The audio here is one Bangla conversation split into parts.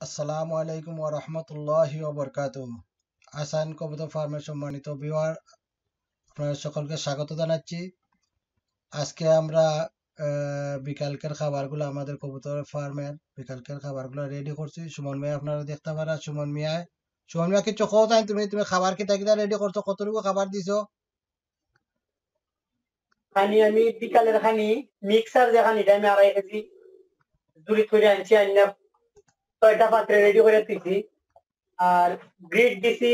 আসসালামু আলাইকুম ওয়া রাহমাতুল্লাহি ওয়া বারাকাতুহু। আসান কবুতর ফার্মের সম্মানিত ভিউয়ার, আপনারা সকলকে স্বাগত জানাচ্ছি। আজকে আমরা বিকালকের খাবারগুলো আমাদের কবুতর ফার্মের বিকালকের খাবারগুলো রেডি করছি। সুমন মিয়া আপনারা দেখতে পারা, সুমন মিয়া কিছু কও তাই, তুমি তুমি খাবার কিতা কিতা রেডি করছো, কতটুকু খাবার দিছো? খানি আমি বিকালের খানি মিক্সার যে খানিটা আমি 2.5 কেজি দূরি করে আনছি, আইনা 6টা পাত্রে রেডি করে দিছি। আর গ্রিড দিছি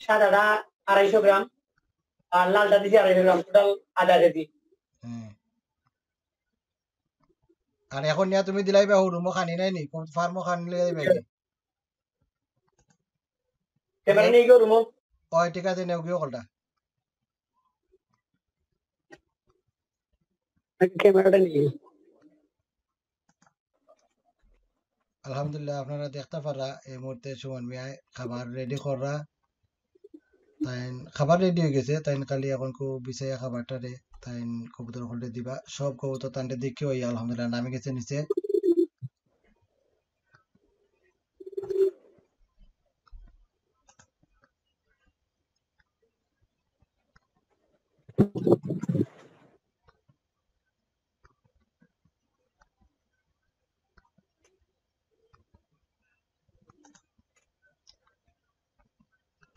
সাদাটা 250 গ্রাম, আর লালটা দিছি 250 গ্রাম, টোটাল 0.5 কেজি। হ্যাঁ। আর এখন নিয়া তুমি দিলাইবা রুমো খানি নাই নি, ফার্মও খানি লইয়া যাবে কি? ক্যামেরা নিয়ে গিয়ে রুমো ওই ঠিক আছে, নেও গিয়ে কলটা। ক্যামেরাটা নিয়ে আলহামদুলিল্লাহ, আপনারা দেখতে পারা এই মুহূর্তে সুমন মিয়ায় খাবার রেডি করা। তাই খাবার রেডি হয়ে গেছে, তাই খালি এখন বিছাইয়া খাবারটা রে তাই কবুতর হলটে দিবা। সব কবুতর তান্ডে দেখি ওই আলহামদুলিল্লাহ নামে গেছে নিচে।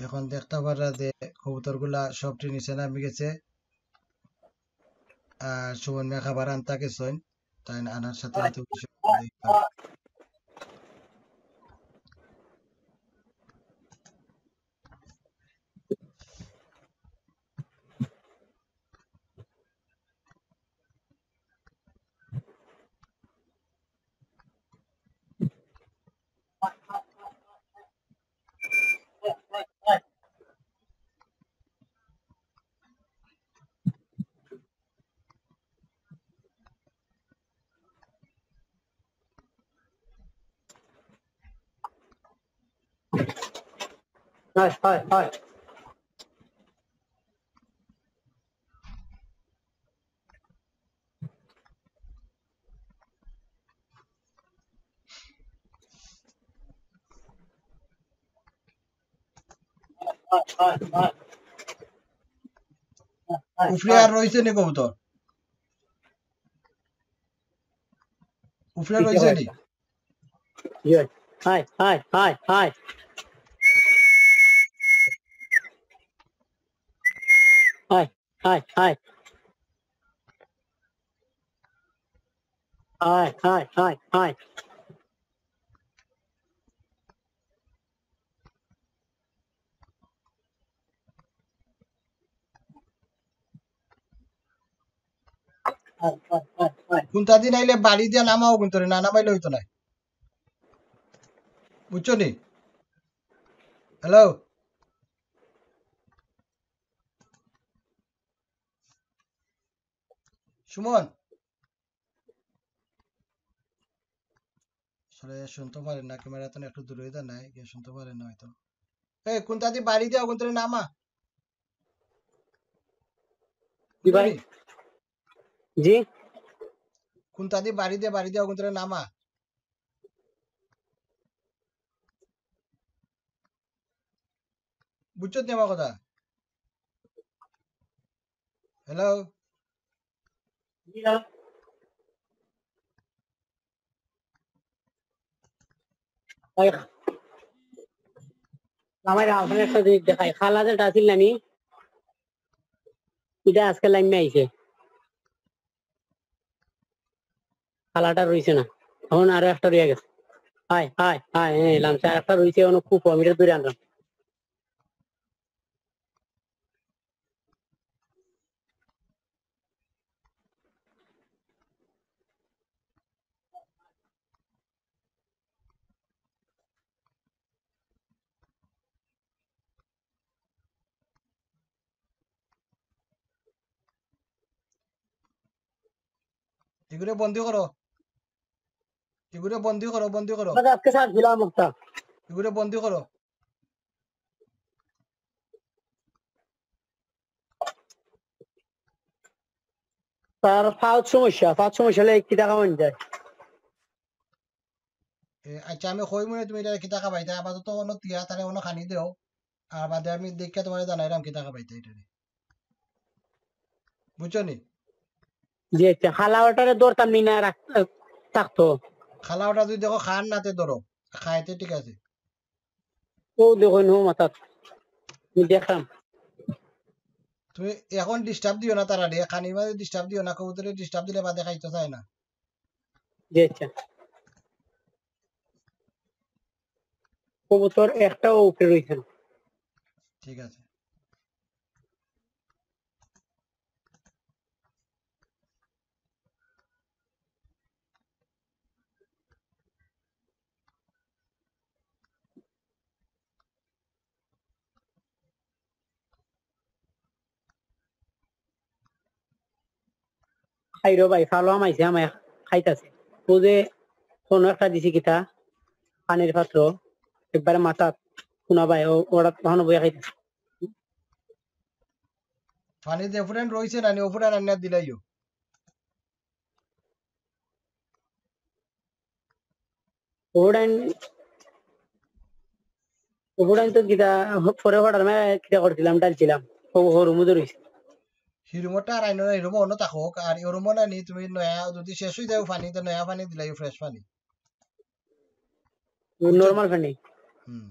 এখন দেখতে পারা যে কবুতর গুলা সবটি নিচে নামে গেছে। আর সুমন মিয়া খাবার আনতা গেছেন, তাই আনার সাথে সাথে হয় হয় হয় হয় হয় উফরে আর রয়েছে নি কবুতর, উফরে রয়েছে নি। হয় হয় হয় হয় হয় হয় হয় হয় হয় হয় হয় হয়। কোনটা দিন আইলে বাড়ি দিয়ে নামাও, কিন্তু না নামাইলে হইতো না, বুঝছো নি? হ্যালো সুমন, আসলে শুনতে পারেন না, ক্যামেরা তো একটু দূরে দেন নাই, গিয়ে শুনতে পারেন না হয়তো। এই কোনটা দিয়ে বাড়ি দেওয়া, কিন্তু নামা, জি বুঝছো ভাই, নি? জি কোনটা দিয়ে বাড়ি দেওয়া, কিন্তু নামা, বুঝছো নি আমার কথা? হ্যালো জি না। ভাই, আমার আপনার একটা জিনিস দেখাই, খালা যেটা আছিল নানি, এটা আজকে লাইন আইছে, খালাটা রইছে না, এখন আরো একটা রয়ে গেছে। হাই হাই হাই, হ্যাঁ লামসা একটা রইছে, অনেক খুব কমিটা দূরে আনলাম। এগুলো বন্দি করো, এগুলো বন্দি করো, বন্দি করো, আজকে স্যার দিলাম একটা, এগুলো বন্দি করো। তার ফাউত সমস্যা হলে কি টাকা মন যায়। আচ্ছা আমি কই মনে তুমি এটা কিতা খাবাইতা আপাতত অন্য তিয়া তারে অন্য খানি দেও আর বাদে আমি দেখে তোমার জানাইলাম কিতা খাবাইতা এটা বুঝছো নি জি আচ্ছা হালাওয়াটারে দরতাম নি না থাকতো খালাওটা যদি দেখো খান নাতে ধরো খাইতে ঠিক আছে ও দেখুন ও মাথা আমি দেখলাম তুমি এখন ডিস্টার্ব দিও না তারা দিয়ে খানি মাঝে ডিস্টার্ব দিও না কবুতরে ডিস্টার্ব দিলে বাদে খাইতে চায় না জি আচ্ছা কবুতর একটাও উপরে রয়েছে না ঠিক আছে খাইরো ভাই ফালো আমাইছে আমায় খাইতাছে ও যে কোনো একটা দিছি কিতা পানির পাত্র একবারে মাথা শোনা ভাই ওরা তখন বইয়া খাইতেছে পানি দিয়ে ফুটান রয়েছে না নি ওফুটান আন্না দিলাইও ওড়ান ওড়ান তো কিতা পরে হঠাৎ আমি কিতা করছিলাম ডালছিলাম ও হরু মুদে রইছে হিরুমটা আর আইনো না হিরুমো অন্য থাকুক আর হিরুমো না নি তুমি নয়া যদি শেষ হয়ে যাও পানি তো নয়া পানি দিলাইও ফ্রেশ পানি বুঝছো নরমাল পানি হুম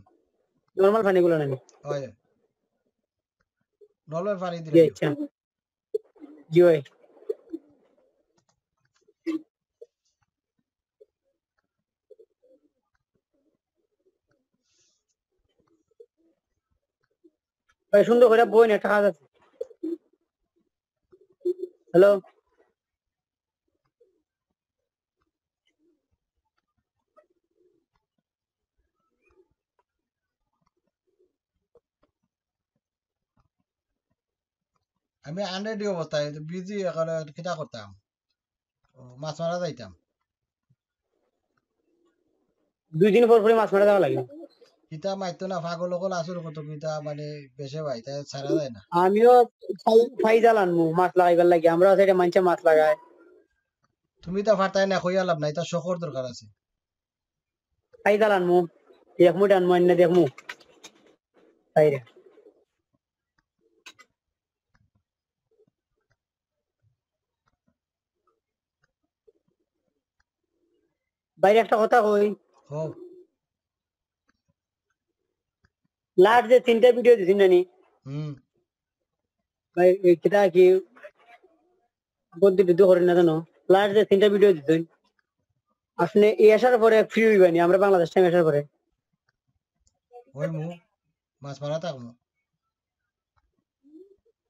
নরমাল পানি গুলো নানি হয় নলের পানি জি দিলাইও আচ্ছা জি ভাই ভাই সুন্দর করে বই না টাকা আছে হ্যালো আমি আনরেডি অবস্থায় বিজি এখন কিতা করতাম মাছ মারা যাইতাম 2 দিন পর পরে মাছ মারা যাওয়া লাগে কিতা মাইতো না পাগল সকল আসুর কত কিতা মানে বেশে ভাই তাই ছাড়া যায় না আমিও ফাই জ্বালান মাছ লাগাইবার লাগে আমরা সাইডে মানুষে মাছ লাগায় তুমি তো ফাটাই না কইয়া লাভ নাই তার শখর দরকার আছে ফাই জ্বালান দেখমু ডানমু আন্না দেখমু তাইরে বাইরে একটা কথা কই হো লাস্ট যে 3টা ভিডিও দিছি নানি হুম ভাই কিতা কি বন্ধু ভিডিও করেন না জানো লাস্ট যে 3টা ভিডিও দিছেন আপনি এই আসার পরে ফ্রি হইবানি আমরা বাংলাদেশ টাইম আসার পরে ওই মু মাছ মারা থাকবো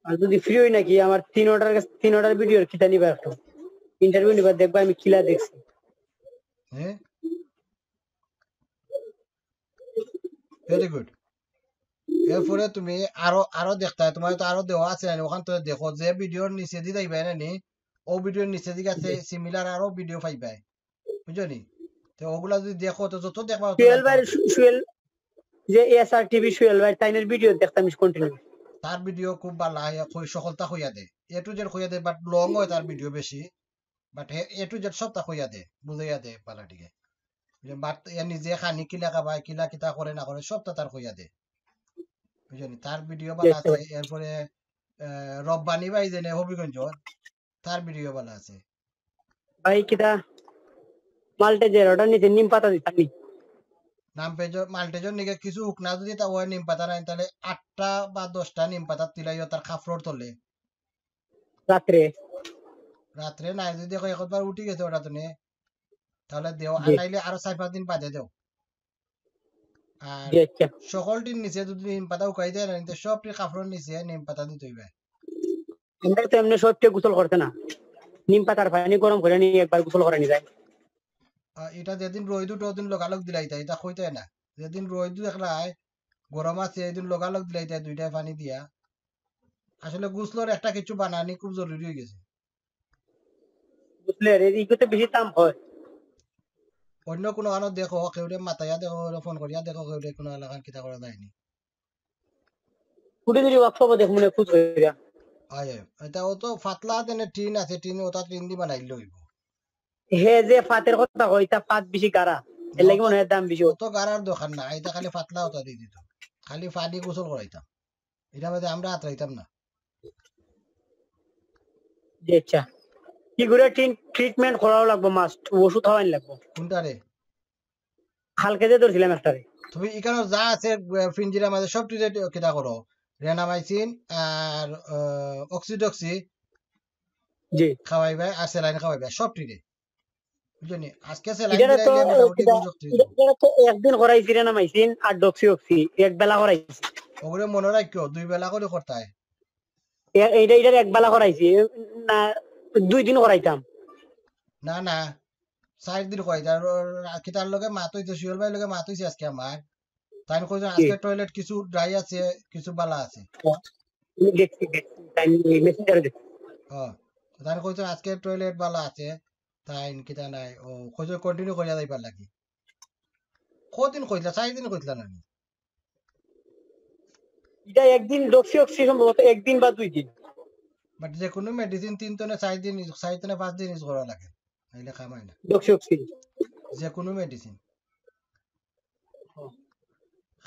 আর যদি ফ্রি হই নাকি আমার 3 অর্ডার ভিডিওর কিতা নিবা একটু ইন্টারভিউ নিবা দেখবা আমি কিলা দেখছি হ্যাঁ ভেরি গুড এরপরে তুমি আরো আরো দেখতে তোমার তো আরো দেওয়া আছে না ওখান তো দেখো যে ভিডিওর নিচে দি যাইবে না নি ও ভিডিওর নিচে দিকে আছে সিমিলার আরো ভিডিও পাইবে বুঝছো নি তো ওগুলা যদি দেখো তো যত দেখবা তত সুয়েল জানতে ভাই পারবে। সুয়েল যে এসআর টিভি সুয়েল ভাই তাইনের ভিডিও দেখতাম কন্টিনিউ তার ভিডিও খুব ভালো সকলতা হইয়া দে এ টু জেড হইয়া দে বাট লং হয় তার ভিডিও বেশি বাট এ টু জেড সবটা হইয়া দে বুঝাইয়া দে পালাটিকে বাট এ নিজে খানি কিলা খাবাই কিলা কিতা করে না করে সবটা তার হইয়া দে বুঝলি তার ভিডিও ভালো দেখতে আছে ভাই এরপরে রব্বানি ভাই জেনে হবিগঞ্জ তার ভিডিও ভালো আছে ভাই কিতা মাল্টেজের অর্ডার নিতে নিম পাতা দিতাম নাম পেজ মাল্টেজর নিকে কিছু হুক না যদি তা ওই নিম পাতা নাই তাহলে 8টা বা 10টা নিম পাতা তিলাইও তার খাফরর তলে রাত্রে রাত্রে নাই যদি একবার উঠি গেছে ওটা তো তাহলে দেও আর জি নাইলে আরো 4-5 দিন বাদে দেও আর জি আচ্ছা সকলটির নিচে যদি নিম পাতা উকাই দেয় না নিতে সবটি খাফরর নিচে নিম পাতা দিতে হইবে আমরা তো এমনি সবটা গোসল করতে না নিম পাতার পানি গরম করে নিয়ে একবার গোসল করে নি যায় এটা যেদিন রোদ ওদিন লগালগ দিলাইতা এটা কইতে না যেদিন রোদ দেখলাই গরম আছে এদিন লগালগ দিলাইতা দুইটাই পানি দিয়া আসলে গুসলর একটা কিছু বানানি খুব জরুরি হয়ে গেছে বুঝলে এদিকে তো বেশি দাম হয় অন্য কোনো আনো দেখো কেউরে মাতাইয়া দেখো ফোন করিয়া দেখো কেউরে কোনো এলাকার কিতা করা যায়নি কুড়ি দিন ওয়ার্কশপ দেখ মনে খুঁজ হইয়া আয় এটা ও তো ফাতলা তেনে টিন আছে টিন ওটা টিন দি বানাইলে হইব হে যে ফাতের কথা কই তা ফাত বেশি গাড়া এর লাগি অত মনে হয় দাম বেশি অত গাড়ার দোকান না, এটা খালি পাতলা ওটা দিয়ে দিত, খালি পানি গোসল করাইতাম, এটা মধ্যে আমরা আতরাইতাম না। জি আচ্ছা, কি করে ট্রিটমেন্ট করাও লাগবো, মাস্ট ওষুধ খাওয়াইন লাগবো। কোনটারে হালকা দিয়ে ধরছিলাম একটারে। তুমি এখানে যা আছে ফিনজিরা মাঝে সব ট্রিট কেটা করো, রেনামাইসিন আর অক্সিডক্সি জি খাওয়াইবা আর স্যালাইন খাওয়াইবা সব ট্রিটে, বুঝলি? আজকে স্যালাইন এটা তো দিলাইলে মোটামুটি গুঞ্জক ঠিক হইব। এটা তো একদিন করাইছি রে নামাইছিন আর ডক্সি অক্সি এক বেলা করাইছি। ওগুলো মনে রাখিও 2 বেলা করে করতে হয়। এইটা এটার এক বেলা করাইছি না, 2 দিন করাইতাম। না না 4 দিন কয় তার কিতার লগে মাত হইছে, শিওল ভাই লগে মাত হইছে আজকে আমার, তাই কইছে আজকে টয়লেট কিছু ড্রাই আছে কিছু বালা আছে। দেখছি তাই মেসেঞ্জারে দেখছি। হ্যাঁ, তাই কইছে আজকে টয়লেট বালা আছে, তাই কিতা নাই ও কইছে কন্টিনিউ করিয়া যাইবার লাগি। কদিন কইলা? 4 দিন কইলা না? এটা একদিন ডক্সি অক্সি সম্ভবত একদিন বা 2 দিন। বাট যে কোনো মেডিসিন 3 থেকে 4 দিন 4 থেকে 5 দিন ইউজ করা লাগে, নাইলে কামাই না। ডক্সি অক্সি যে কোনো মেডিসিন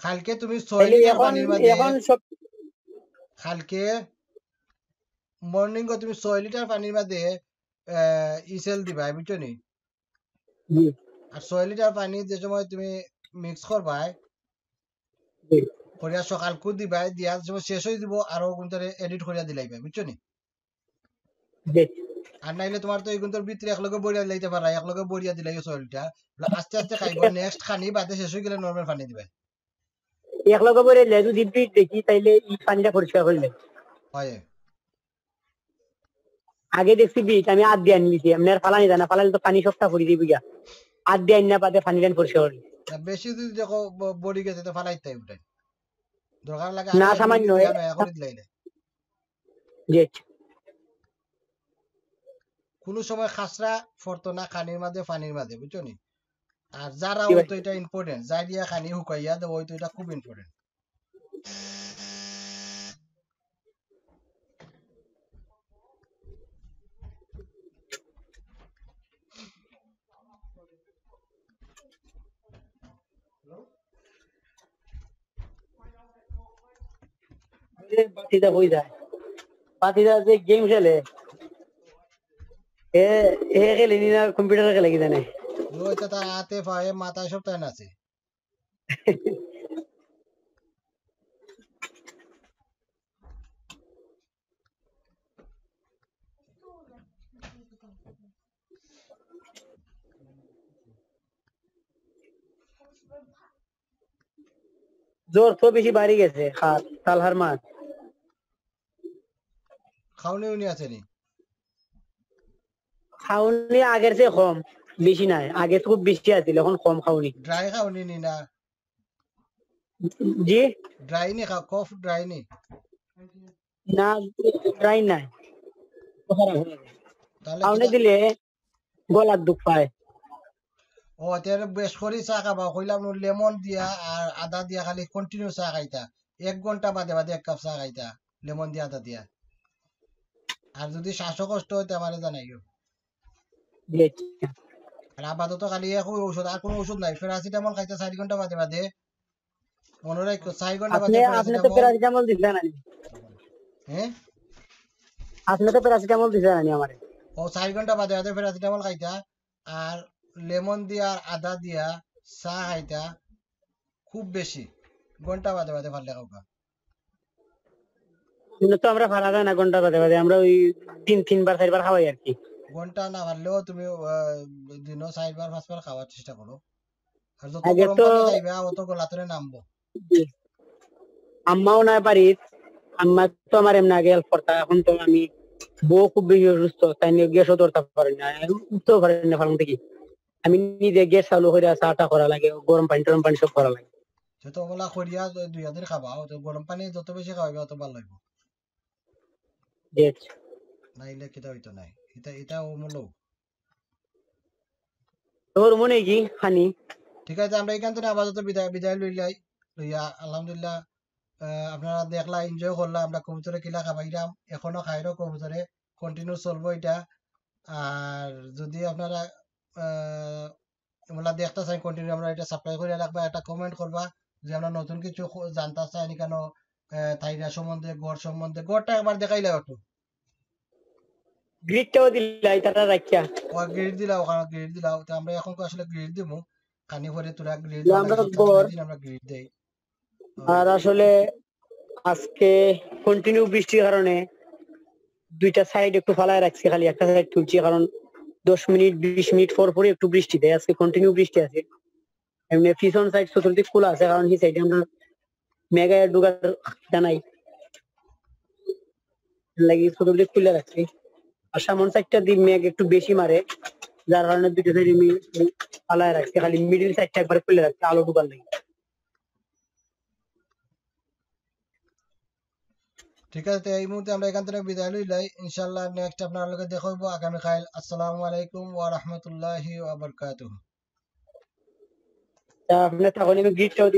কালকে তুমি 6 তাইলে লিটার এখন পানির মধ্যে, এখন সব কালকে মর্নিং তুমি 6 লিটার পানির মধ্যে ইসেল দিবা, বুঝছো নি? জি আর 6 লিটার পানি যে সময় তুমি মিক্স করবাই জি করিয়া সকাল কু দিবাই, দিয়া সময় শেষ হয়ে দিব আরো কোনটারে এডিট করিয়া দিলাইবা, বুঝছো নি? জি আর নাইলে তোমার তো এই কোনটার ভিতরে একলগে বড়িয়া দিলাইতে পারা, একলগে বড়িয়া দিলাই 6 লিটার, আস্তে আস্তে খাইব, নেক্সট খানি বাদে শেষ হয়ে গেলে নরমাল পানি দিবে। এক লগে করে লেজু দিবি দেখি তাইলে এই পানিটা পরিষ্কার করলে। হয় আগে দেখছি বিট আমি আধ দিয়ে আনিছি, এমনি আর ফালানি জানা, ফালালে তো পানি সবটা পড়ি দিবি গা, আধ দিয়ে আনি না বাদে পানি দেন পরিষ্কার করলি। বেশি যদি দেখো বড়ি গেছে তো ফালাইতে উঠে, দরকার লাগে না আরো 1 সামান্য মিনিট দিয়া নয়া করে দিলাইলে। জি কোনো সময় খাসরা ফরতো না খানির মাঝে পানির মাঝে, বুঝছো নি? আর যারা জি ভাই। হয়তো এটা ইম্পর্টেন্ট, যাই দিয়া খানি হুকাইয়া দেবো হয়তো এটা খুব ইম্পর্টেন্ট। বাতিদা হয়ে যায়, বাতিদা যে গেম খেলে এ এ খেলে নি না কম্পিউটারে খেলে কি জানে। ওইটা তার হাতে পায়ে মাথায় সব টাইম আছে। জ্বর তো বেশি বাড়ি গেছে, তালহার মাছ খাওনি উনি আছে নি? খাওনি আগের চেয়ে কম, বেশি নাই, আগে তো খুব বেশি আছিল এখন কম খাওনি। ড্রাই খাওনি নি না? জি ড্রাই নি খাও, কফ ড্রাই নি? না ট্রাই নাই, তাহলে খাওনি কিটা দিলে গলার দুঃখ পায়। ও তের বেশ করে চা খাবা, কইলাম লেমন দিয়া আর আদা দিয়া খালি কন্টিনিউ চা খাইতা, 1 ঘন্টা বাদে বাদে 1 কাপ চা খাইতা লেমন দিয়া আদা দিয়া। আর যদি শ্বাসকষ্ট হইতে আমারে জানাইও। জি আচ্ছা। আর আপাতত খালি একই ঔষধ, আর কোনো ওষুধ নাই। প্যারাসিটামল খাইতে 4 ঘন্টা বাদে বাদে, মনে রাখো 4 ঘন্টা আপনি বাদে আপনি তো প্যারাসিটামল। প্যারাসিটামল দিছেন আনি, হ্যাঁ, আপনি তো প্যারাসিটামল দিছেন আনি আমারে। ও 4 ঘন্টা বাদে বাদে প্যারাসিটামল খাইতা আর লেমন দিয়া আর আদা দিয়া চা খাইতা, খুব বেশি ঘন্টা বাদে বাদে পারলে খাওয়া। কিন্তু তো আমরা ফালা যায় না ঘন্টা বাদে বাদে, আমরা ওই 3-4 বার খাওয়াই আর কি। ঘন্টা না পারলেও তুমি দিনও 4 বার 5 বার খাওয়ার চেষ্টা করো। আর যত আগে গরম তো পানি খাইবা অত গলাতরে নামবো। আম্মাও নাই পারি, আম্মা তো আমার এমনি আগে হেল্প করতা, এখন তো আমি বউ খুব বেশি অসুস্থ, তাই নিয়ে গ্যাসও ধরতে পারি না, উঠতেও পারি না ফালন থেকে। আমি নিজে গ্যাস চালু করে চাটা করা লাগে, গরম পানি টরম পানি সব করা লাগে। যত ওগুলা করিয়া 2 দিন খাবা, অত গরম পানি যত বেশি খাওয়াইবা অত ভালো লাগবে, জি নাইলে কিতা হইতো নাই। এটা এটা অমূল্য। তোর মনে কি খানি। ঠিক আছে, আমরা এখান থেকে আপাতত বিদায় বিদায় লইলাই লইয়া আলহামদুলিল্লাহ। আপনারা দেখলা, এনজয় করলা, আমরা কবুতরে কিলা খাবাইলাম, এখনো খাইরো কবুতরে, কন্টিনিউ চলবো এটা। আর যদি আপনারা এগুলা দেখতে চাই কন্টিনিউ আমরা এটা সাবস্ক্রাইব করে রাখবা, একটা কমেন্ট করবা যে আমরা নতুন কিছু জানতে চাই নি কেন, থাইরা সম্বন্ধে, গড় সম্বন্ধে। গড়টা একবার দেখাইলে একটু গ্রিডটাও দিলাই তারা রাখিয়া গ্রেড দিলাও, ওখানে গ্রেড দিলাও, তো আমরা এখন আসলে গ্রেড দিব খানি পরে তোরা গ্রেড যে দেওয়া আমরা লাগছে গড়। দিন আমরা গ্রেড দেই। আর আসলে আজকে কন্টিনিউ বৃষ্টির কারণে দুইটা সাইড একটু ফালায় রাখছি, খালি একটা সাইড তুলছি, কারণ 10 মিনিট 20 মিনিট পর পরই একটু বৃষ্টি দেয়, আজকে কন্টিনিউ বৃষ্টি আছে। এমনি পিছন সাইড চতুর্দিক খোলা আছে, কারণ সেই সাইডে আমরা মেঘায় ঢুকার জানাই লাগি চতুর্দিক খুলে রাখছি। আর সামন সাইডটা দিয়ে মেঘ একটু বেশি মারে, যার কারণে দুটো সাইডে ফালায় রাখছি, খালি মিডিল সাইডটা একবার খুলে রাখছি আলো ঢুকার লাগে। ঠিক আছে, তো এই মুহূর্তে আমরা এখান থেকে বিদায় লইলাই। ইনশাআল্লাহ নেক্সট আপনার লগে দেখা হইব আগামীকাল। আসসালামু আলাইকুম ওয়া রাহমাতুল্লাহি ওয়া বারাকাতুহু। তা আপনার তখন আমি গ্রিডটাও